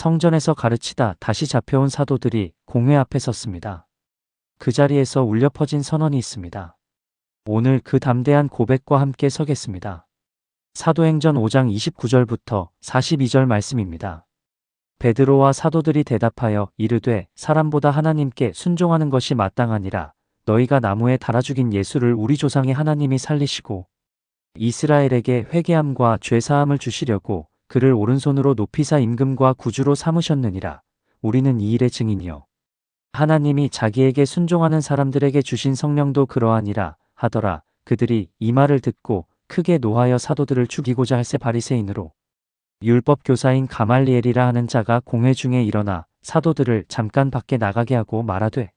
성전에서 가르치다 다시 잡혀온 사도들이 공회 앞에 섰습니다. 그 자리에서 울려 퍼진 선언이 있습니다. 오늘 그 담대한 고백과 함께 서겠습니다. 사도행전 5장 29절부터 42절 말씀입니다. 베드로와 사도들이 대답하여 이르되 사람보다 하나님께 순종하는 것이 마땅하니라. 너희가 나무에 달아 죽인 예수를 우리 조상의 하나님이 살리시고 이스라엘에게 회개함과 죄사함을 주시려고 그를 오른손으로 높이사 임금과 구주로 삼으셨느니라. 우리는 이 일의 증인이요 하나님이 자기에게 순종하는 사람들에게 주신 성령도 그러하니라 하더라. 그들이 이 말을 듣고 크게 노하여 사도들을 죽이고자 할세. 바리새인으로 율법 교사인 가말리엘이라 하는 자가 공회 중에 일어나 사도들을 잠깐 밖에 나가게 하고 말하되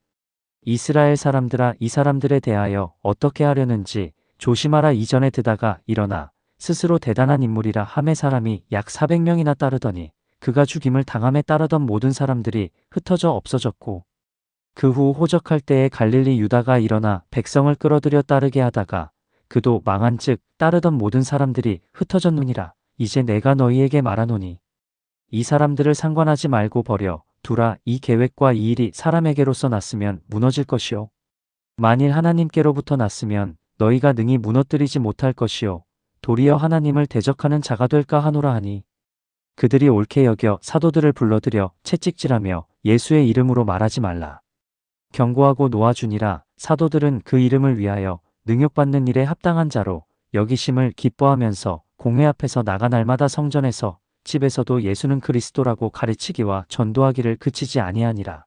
이스라엘 사람들아, 이 사람들에 대하여 어떻게 하려는지 조심하라. 이전에 듣다가 일어나 스스로 대단한 인물이라 하매 사람이 약 400명이나 따르더니 그가 죽임을 당함에 따르던 모든 사람들이 흩어져 없어졌고 그 후 호적할 때에 갈릴리 유다가 일어나 백성을 끌어들여 따르게 하다가 그도 망한즉 따르던 모든 사람들이 흩어졌느니라. 이제 내가 너희에게 말하노니 이 사람들을 상관하지 말고 버려 두라. 이 계획과 이 일이 사람에게로서 났으면 무너질 것이요 만일 하나님께로부터 났으면 너희가 능히 무너뜨리지 못할 것이요 도리어 하나님을 대적하는 자가 될까 하노라 하니 그들이 옳게 여겨 사도들을 불러들여 채찍질하며 예수의 이름으로 말하지 말라 경고하고 놓아주니라. 사도들은 그 이름을 위하여 능욕받는 일에 합당한 자로 여기심을 기뻐하면서 공회 앞에서 나가 날마다 성전에서 집에서도 예수는 그리스도라고 가르치기와 전도하기를 그치지 아니하니라.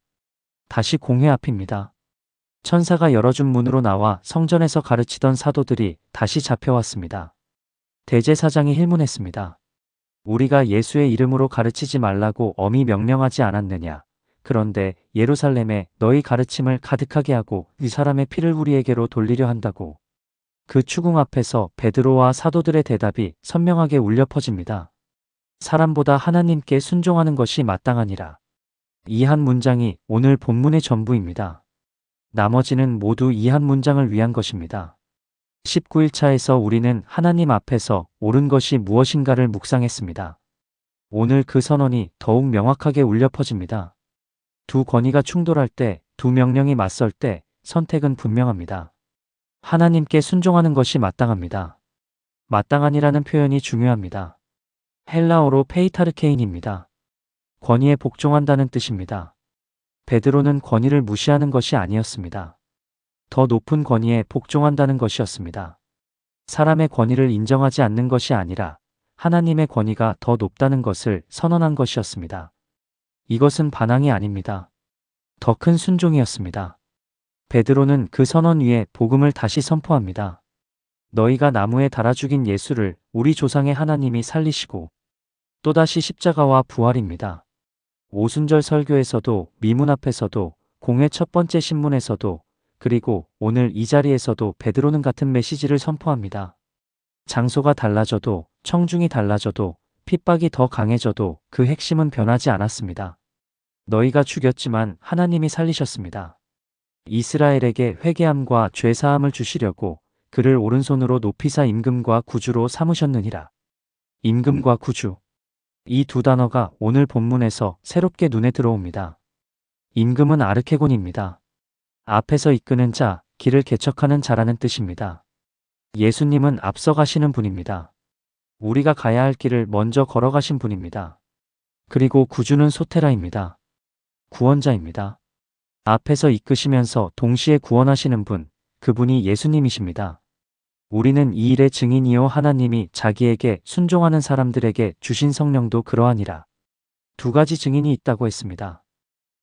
다시 공회 앞입니다. 천사가 열어준 문으로 나와 성전에서 가르치던 사도들이 다시 잡혀왔습니다. 대제사장이 힐문했습니다. 우리가 예수의 이름으로 가르치지 말라고 엄히 명령하지 않았느냐. 그런데 예루살렘에 너희 가르침을 가득하게 하고 이 사람의 피를 우리에게로 돌리려 한다고. 그 추궁 앞에서 베드로와 사도들의 대답이 선명하게 울려 퍼집니다. 사람보다 하나님께 순종하는 것이 마땅하니라. 이 한 문장이 오늘 본문의 전부입니다. 나머지는 모두 이 한 문장을 위한 것입니다. 19일차에서 우리는 하나님 앞에서 옳은 것이 무엇인가를 묵상했습니다. 오늘 그 선언이 더욱 명확하게 울려 퍼집니다. 두 권위가 충돌할 때, 두 명령이 맞설 때 선택은 분명합니다. 하나님께 순종하는 것이 마땅합니다. 마땅하니라는 표현이 중요합니다. 헬라어로 페이타르케인입니다. 권위에 복종한다는 뜻입니다. 베드로는 권위를 무시하는 것이 아니었습니다. 더 높은 권위에 복종한다는 것이었습니다. 사람의 권위를 인정하지 않는 것이 아니라 하나님의 권위가 더 높다는 것을 선언한 것이었습니다. 이것은 반항이 아닙니다. 더 큰 순종이었습니다. 베드로는 그 선언 위에 복음을 다시 선포합니다. 너희가 나무에 달아 죽인 예수를 우리 조상의 하나님이 살리시고 또다시 십자가와 부활입니다. 오순절 설교에서도 미문 앞에서도 공회 첫 번째 신문에서도 그리고 오늘 이 자리에서도 베드로는 같은 메시지를 선포합니다. 장소가 달라져도 청중이 달라져도 핍박이 더 강해져도 그 핵심은 변하지 않았습니다. 너희가 죽였지만 하나님이 살리셨습니다. 이스라엘에게 회개함과 죄사함을 주시려고 그를 오른손으로 높이사 임금과 구주로 삼으셨느니라. 임금과 구주. 이 두 단어가 오늘 본문에서 새롭게 눈에 들어옵니다. 임금은 아르케곤입니다. 앞에서 이끄는 자, 길을 개척하는 자라는 뜻입니다. 예수님은 앞서가시는 분입니다. 우리가 가야 할 길을 먼저 걸어가신 분입니다. 그리고 구주는 소테라입니다. 구원자입니다. 앞에서 이끄시면서 동시에 구원하시는 분, 그분이 예수님이십니다. 우리는 이 일의 증인이요 하나님이 자기에게 순종하는 사람들에게 주신 성령도 그러하니라. 두 가지 증인이 있다고 했습니다.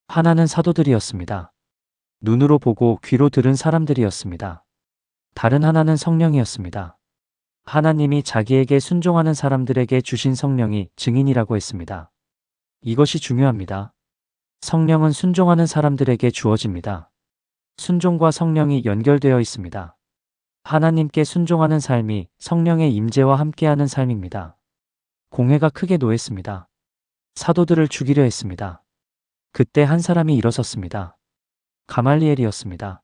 하나는 사도들이었습니다. 눈으로 보고 귀로 들은 사람들이었습니다. 다른 하나는 성령이었습니다. 하나님이 자기에게 순종하는 사람들에게 주신 성령이 증인이라고 했습니다. 이것이 중요합니다. 성령은 순종하는 사람들에게 주어집니다. 순종과 성령이 연결되어 있습니다. 하나님께 순종하는 삶이 성령의 임재와 함께하는 삶입니다. 공회가 크게 노했습니다. 사도들을 죽이려 했습니다. 그때 한 사람이 일어섰습니다. 가말리엘이었습니다.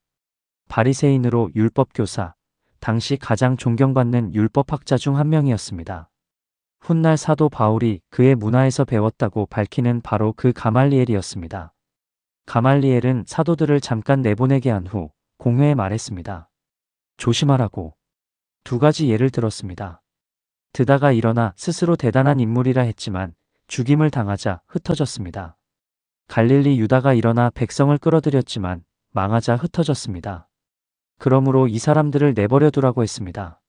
바리새인으로 율법 교사, 당시 가장 존경받는 율법학자 중 한 명이었습니다. 훗날 사도 바울이 그의 문화에서 배웠다고 밝히는 바로 그 가말리엘이었습니다. 가말리엘은 사도들을 잠깐 내보내게 한 후 공회에 말했습니다. 조심하라고. 두 가지 예를 들었습니다. 드다가 일어나 스스로 대단한 인물이라 했지만 죽임을 당하자 흩어졌습니다. 갈릴리 유다가 일어나 백성을 끌어들였지만 망하자 흩어졌습니다. 그러므로 이 사람들을 내버려 두라고 했습니다.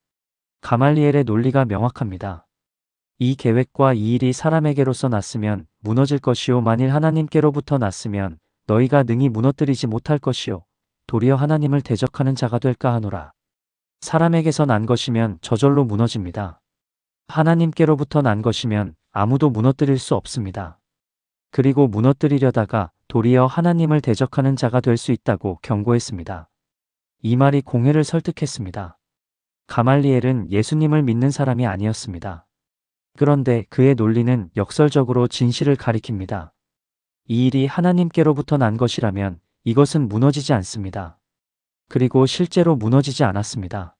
가말리엘의 논리가 명확합니다. 이 계획과 이 일이 사람에게로서 났으면 무너질 것이요 만일 하나님께로부터 났으면 너희가 능히 무너뜨리지 못할 것이요 도리어 하나님을 대적하는 자가 될까 하노라. 사람에게서 난 것이면 저절로 무너집니다. 하나님께로부터 난 것이면 아무도 무너뜨릴 수 없습니다. 그리고 무너뜨리려다가 도리어 하나님을 대적하는 자가 될 수 있다고 경고했습니다. 이 말이 공회를 설득했습니다. 가말리엘은 예수님을 믿는 사람이 아니었습니다. 그런데 그의 논리는 역설적으로 진실을 가리킵니다. 이 일이 하나님께로부터 난 것이라면 이것은 무너지지 않습니다. 그리고 실제로 무너지지 않았습니다.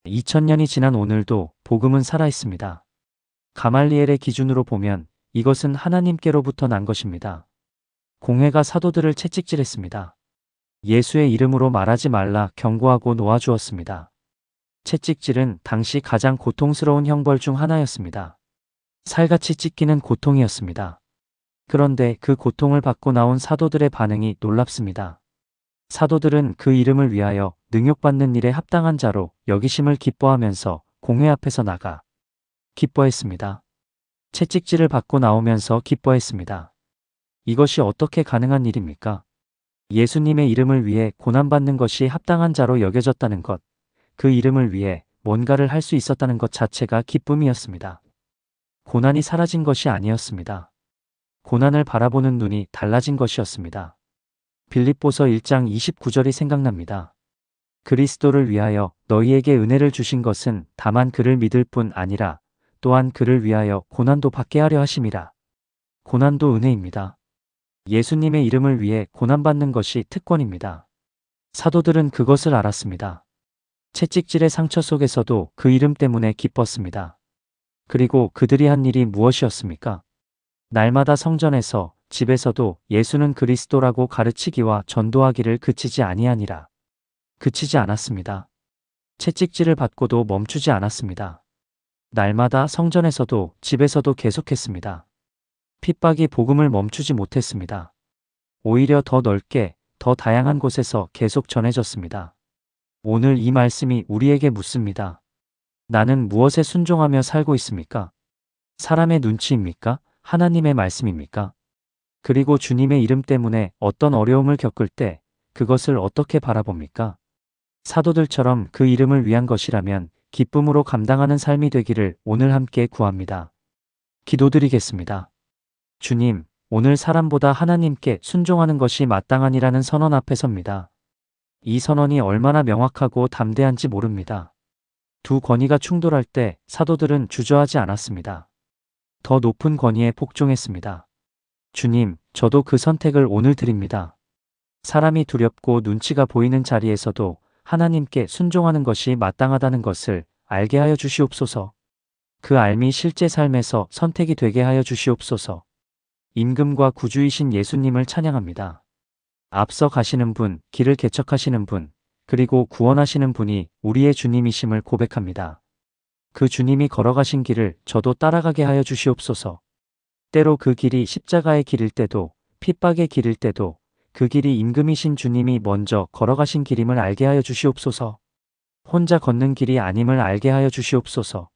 2000년이 지난 오늘도 복음은 살아있습니다. 가말리엘의 기준으로 보면 이것은 하나님께로부터 난 것입니다. 공회가 사도들을 채찍질했습니다. 예수의 이름으로 말하지 말라 경고하고 놓아주었습니다. 채찍질은 당시 가장 고통스러운 형벌 중 하나였습니다. 살같이 찢기는 고통이었습니다. 그런데 그 고통을 받고 나온 사도들의 반응이 놀랍습니다. 사도들은 그 이름을 위하여 능욕받는 일에 합당한 자로 여기심을 기뻐하면서 공회 앞에서 나가 기뻐했습니다. 채찍질을 받고 나오면서 기뻐했습니다. 이것이 어떻게 가능한 일입니까? 예수님의 이름을 위해 고난받는 것이 합당한 자로 여겨졌다는 것, 그 이름을 위해 뭔가를 할 수 있었다는 것 자체가 기쁨이었습니다. 고난이 사라진 것이 아니었습니다. 고난을 바라보는 눈이 달라진 것이었습니다. 빌립보서 1장 29절이 생각납니다. 그리스도를 위하여 너희에게 은혜를 주신 것은 다만 그를 믿을 뿐 아니라 또한 그를 위하여 고난도 받게 하려 하심이라. 고난도 은혜입니다. 예수님의 이름을 위해 고난받는 것이 특권입니다. 사도들은 그것을 알았습니다. 채찍질의 상처 속에서도 그 이름 때문에 기뻤습니다. 그리고 그들이 한 일이 무엇이었습니까? 날마다 성전에서 집에서도 예수는 그리스도라고 가르치기와 전도하기를 그치지 아니하니라. 그치지 않았습니다. 채찍질을 받고도 멈추지 않았습니다. 날마다 성전에서도 집에서도 계속했습니다. 핍박이 복음을 멈추지 못했습니다. 오히려 더 넓게, 더 다양한 곳에서 계속 전해졌습니다. 오늘 이 말씀이 우리에게 묻습니다. 나는 무엇에 순종하며 살고 있습니까? 사람의 눈치입니까? 하나님의 말씀입니까? 그리고 주님의 이름 때문에 어떤 어려움을 겪을 때 그것을 어떻게 바라봅니까? 사도들처럼 그 이름을 위한 것이라면 기쁨으로 감당하는 삶이 되기를 오늘 함께 구합니다. 기도드리겠습니다. 주님, 오늘 사람보다 하나님께 순종하는 것이 마땅하니라는 선언 앞에 섭니다. 이 선언이 얼마나 명확하고 담대한지 모릅니다. 두 권위가 충돌할 때 사도들은 주저하지 않았습니다. 더 높은 권위에 복종했습니다. 주님, 저도 그 선택을 오늘 드립니다. 사람이 두렵고 눈치가 보이는 자리에서도 하나님께 순종하는 것이 마땅하다는 것을 알게 하여 주시옵소서. 그 알미 실제 삶에서 선택이 되게 하여 주시옵소서. 임금과 구주이신 예수님을 찬양합니다. 앞서 가시는 분, 길을 개척하시는 분, 그리고 구원하시는 분이 우리의 주님이심을 고백합니다. 그 주님이 걸어가신 길을 저도 따라가게 하여 주시옵소서. 때로 그 길이 십자가의 길일 때도, 핍박의 길일 때도, 그 길이 임금이신 주님이 먼저 걸어가신 길임을 알게 하여 주시옵소서. 혼자 걷는 길이 아님을 알게 하여 주시옵소서.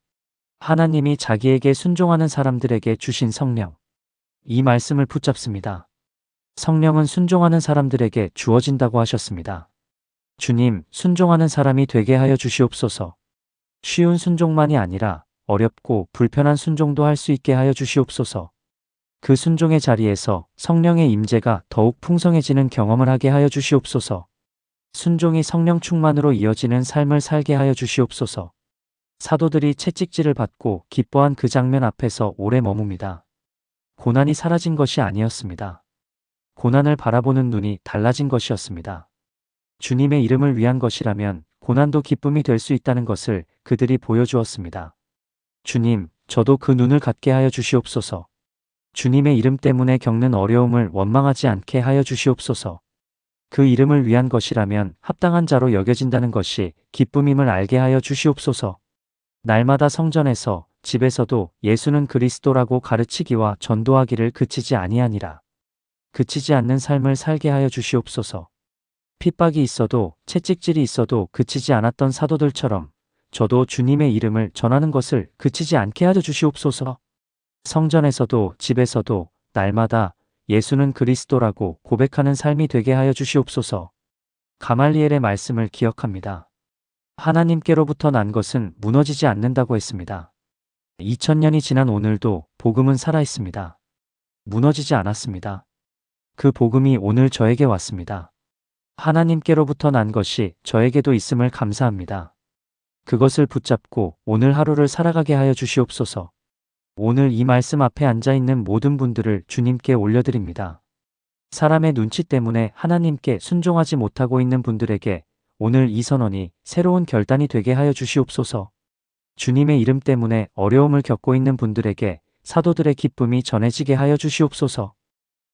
하나님이 자기에게 순종하는 사람들에게 주신 성령. 이 말씀을 붙잡습니다. 성령은 순종하는 사람들에게 주어진다고 하셨습니다. 주님, 순종하는 사람이 되게 하여 주시옵소서. 쉬운 순종만이 아니라 어렵고 불편한 순종도 할 수 있게 하여 주시옵소서. 그 순종의 자리에서 성령의 임재가 더욱 풍성해지는 경험을 하게 하여 주시옵소서. 순종이 성령 충만으로 이어지는 삶을 살게 하여 주시옵소서. 사도들이 채찍질을 받고 기뻐한 그 장면 앞에서 오래 머뭅니다. 고난이 사라진 것이 아니었습니다. 고난을 바라보는 눈이 달라진 것이었습니다. 주님의 이름을 위한 것이라면 고난도 기쁨이 될 수 있다는 것을 그들이 보여주었습니다. 주님, 저도 그 눈을 갖게 하여 주시옵소서. 주님의 이름 때문에 겪는 어려움을 원망하지 않게 하여 주시옵소서. 그 이름을 위한 것이라면 합당한 자로 여겨진다는 것이 기쁨임을 알게 하여 주시옵소서. 날마다 성전에서 집에서도 예수는 그리스도라고 가르치기와 전도하기를 그치지 아니하니라. 그치지 않는 삶을 살게 하여 주시옵소서. 핍박이 있어도 채찍질이 있어도 그치지 않았던 사도들처럼 저도 주님의 이름을 전하는 것을 그치지 않게 하여 주시옵소서. 성전에서도 집에서도 날마다 예수는 그리스도라고 고백하는 삶이 되게 하여 주시옵소서. 가말리엘의 말씀을 기억합니다. 하나님께로부터 난 것은 무너지지 않는다고 했습니다. 2000년이 지난 오늘도 복음은 살아있습니다. 무너지지 않았습니다. 그 복음이 오늘 저에게 왔습니다. 하나님께로부터 난 것이 저에게도 있음을 감사합니다. 그것을 붙잡고 오늘 하루를 살아가게 하여 주시옵소서. 오늘 이 말씀 앞에 앉아있는 모든 분들을 주님께 올려드립니다. 사람의 눈치 때문에 하나님께 순종하지 못하고 있는 분들에게 오늘 이 선언이 새로운 결단이 되게 하여 주시옵소서. 주님의 이름 때문에 어려움을 겪고 있는 분들에게 사도들의 기쁨이 전해지게 하여 주시옵소서.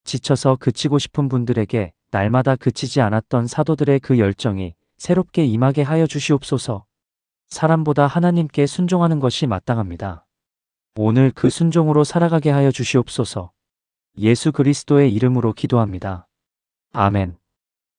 지쳐서 그치고 싶은 분들에게 날마다 그치지 않았던 사도들의 그 열정이 새롭게 임하게 하여 주시옵소서. 사람보다 하나님께 순종하는 것이 마땅합니다. 오늘 그 순종으로 살아가게 하여 주시옵소서. 예수 그리스도의 이름으로 기도합니다. 아멘.